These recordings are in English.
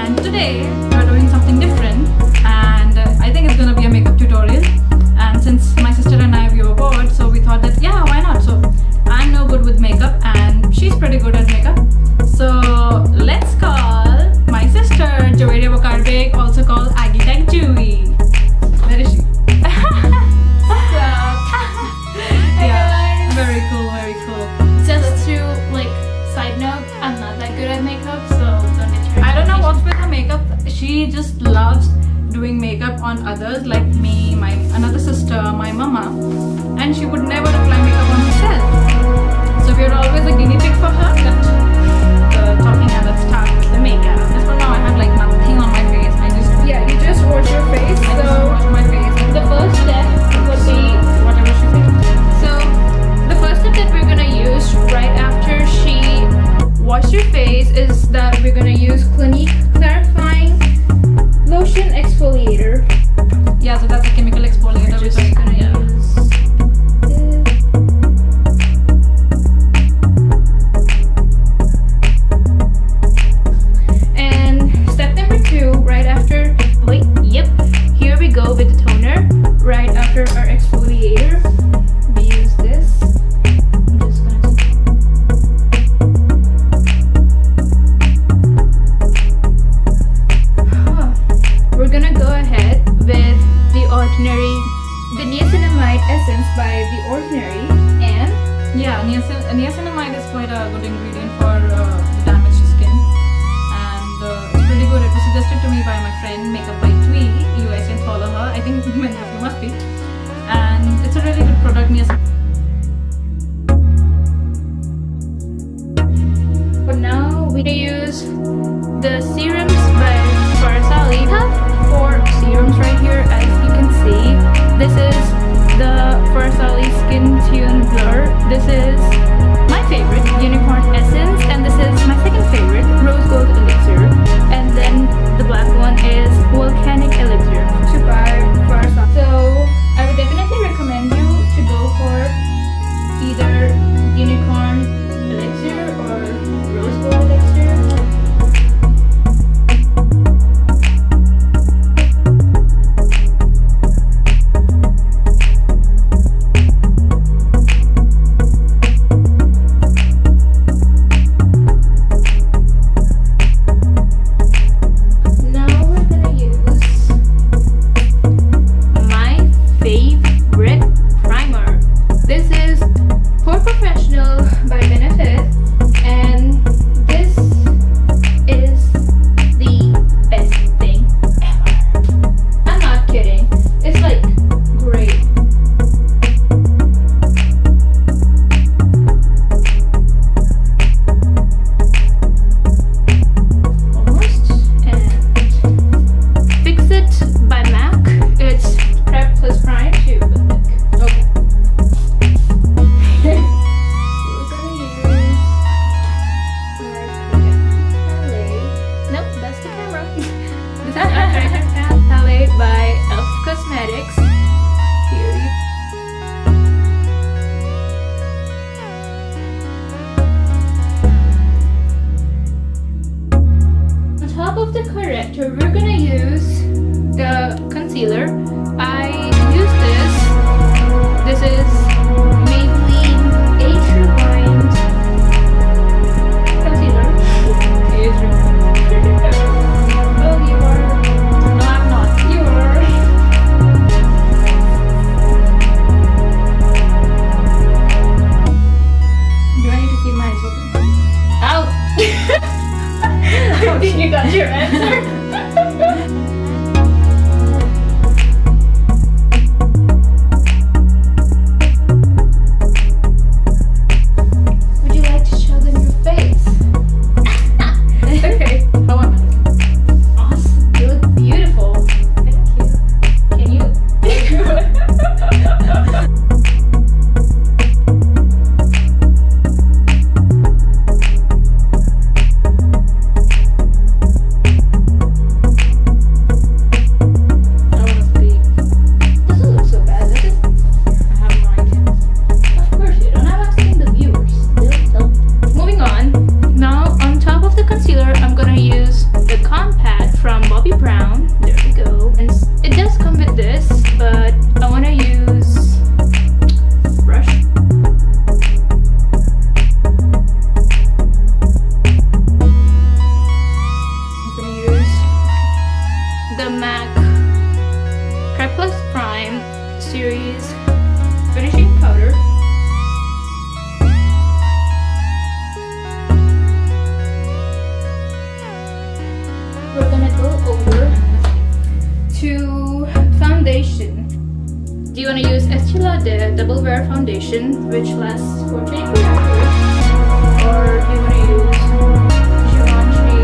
and today we're doing something different, and I think it's gonna be a makeup tutorial. And since my sister and I were bored, so we thought that yeah, why not? So I'm no good with makeup and she's pretty good at makeup. So let's call my sister Joeria Bokarbek, also called Aggie Tech Jui. Where is she? Yeah, very cool, very cool. Just to side note, I'm not that good at makeup, so don't get your I don't know what's with her makeup. She just loves doing makeup on others, like me, my another sister, my mama, and she would never apply makeup on herself. So we're always a guinea pig for her. But talking, and let's start with the makeup. As for now, I have nothing on my face. you just wash your face. I just wash my face. The first step would be Whatever she says. so the first step that we're gonna use right after she washes your face is that we're gonna use Clinique Clarifying Lotion Exfoliator. Yeah, so that's a chemical exfoliator. We're just which gonna yeah. use this. And step number 2, right after, here we go with the toner. Right after our exfoliator, we use this. I'm just gonna We're gonna go ahead with the niacinamide essence by The Ordinary, and Yeah, niacinamide is quite a good ingredient for the damaged skin, and it's pretty good. It was suggested to me by my friend Makeup by Twee. You guys can follow her. I think many of you must be. And it's a really good product. but now we use the serums by Farasali. We have 4 serums right here, as you can see. This is the Farasali Skin Tune Blur. This is my favorite, Unicorn Essence, and this is my second favorite, Rose Gold Elixir. And then the black one is Volcanic Elixir. To buy Farasali. So I would definitely recommend you to go for either Unicorn Elixir or Rose Gold Elixir. Now we're gonna use my favorite primer. This is Pore Professional by Benefit, and this is the best thing ever. I'm not kidding. It's great. Almost. And Fix It by MAC. It's Prep plus Prime too. Okay. We're gonna use our palette. Nope, that's the camera. This is our character palette by Elf Cosmetics. Here you On top of the corrector, we're gonna use the concealer. I use this. This is Maybelline Age Rewind concealer. Age Oh, you are. No, I'm not. You are. Do I need to keep my eyes open? Out. I think you got your answer. Would you like to show them your face? Okay. How am I looking? Awesome. You look beautiful. Thank you. Can you? the MAC Prep Plus Prime Series finishing powder. We're gonna go over to foundation. Do you want to use Estee Lauder Double Wear Foundation, which lasts for 24 hours? Or do you want to use Givenchy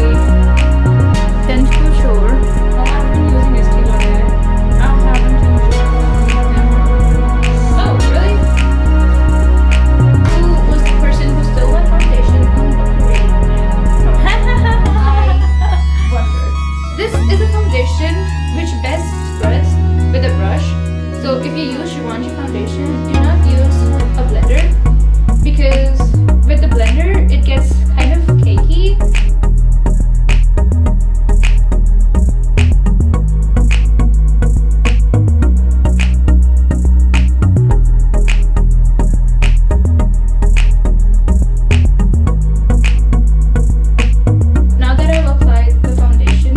Tend to Shore? Oh, I've been using Estee Lauder. I haven't used Oh, really? Who was the person who stole my foundation? Wonder. This is a foundation which best spreads with a brush. So if you use Givenchy foundation, do not use a blender, because with the blender it gets kind of cakey. Now that I've applied the foundation,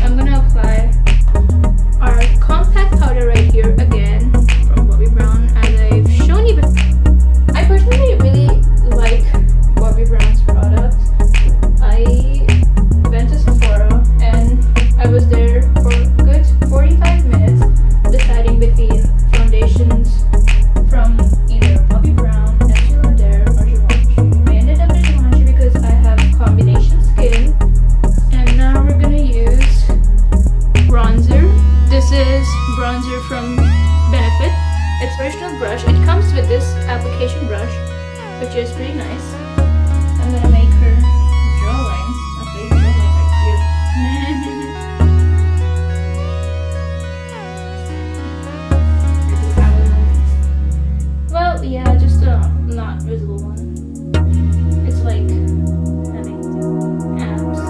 I'm gonna apply our compact powder right here again from Bobbi Brown, as I've shown you before. I personally really like Bobbi Brown's products. I went to Sephora and I was there for a good 45 minutes deciding between foundations from either Bobbi Brown, Estee Lauder, or Givenchy. I ended up with Givenchy because I have combination skin. And now we're gonna use bronzer. This is bronzer from Benefit. It's original brush. It comes with this application brush, which is pretty nice. I'm gonna make her drawing. Okay, drawing right here. Well, yeah, just a not visible one. It's like having abs.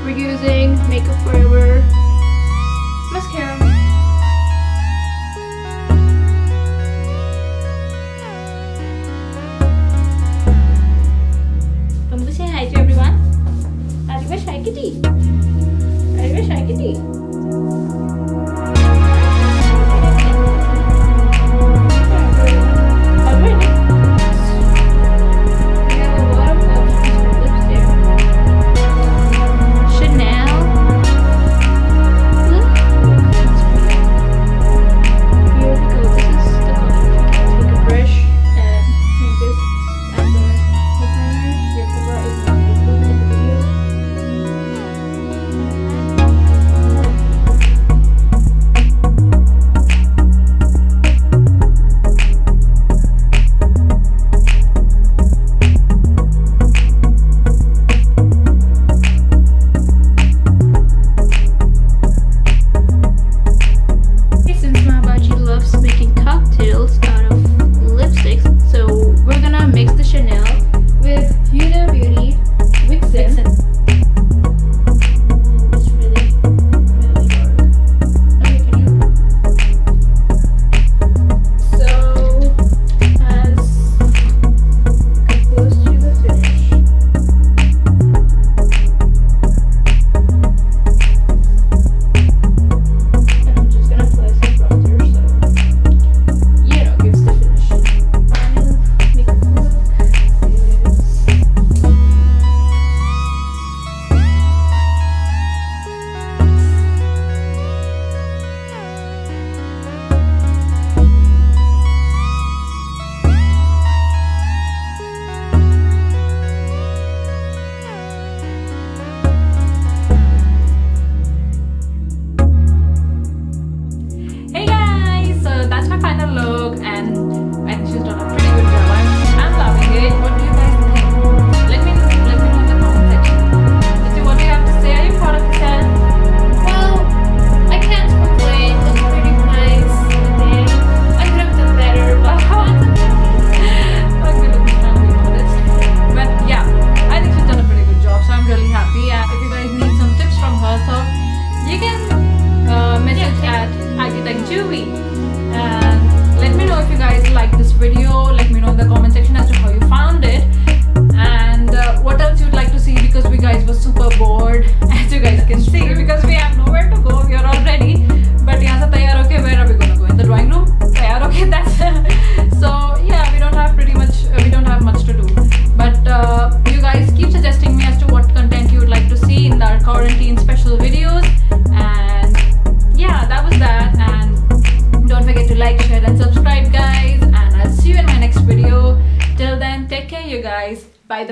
we're using Makeup Forever mascara. Come say hi to everyone. Are you a shy kitty? Are you a shy kitty? And let me know if you guys like this video. Let me know in the comment section as to how you found it, and what else you'd like to see, because we guys were super bored, as you guys can see, because we have nowhere to go. We are all ready, but yahan se taiyar hoke where are we gonna go? In the drawing room? Taiyar hoke, that's so yeah, we don't have much to do, but you guys keep suggesting me as to what content you would like to see in our quarantine special videos. And yeah, that was that. And don't forget to like, share and subscribe, guys, and I'll see you in my next video. Till then, take care, you guys. Bye.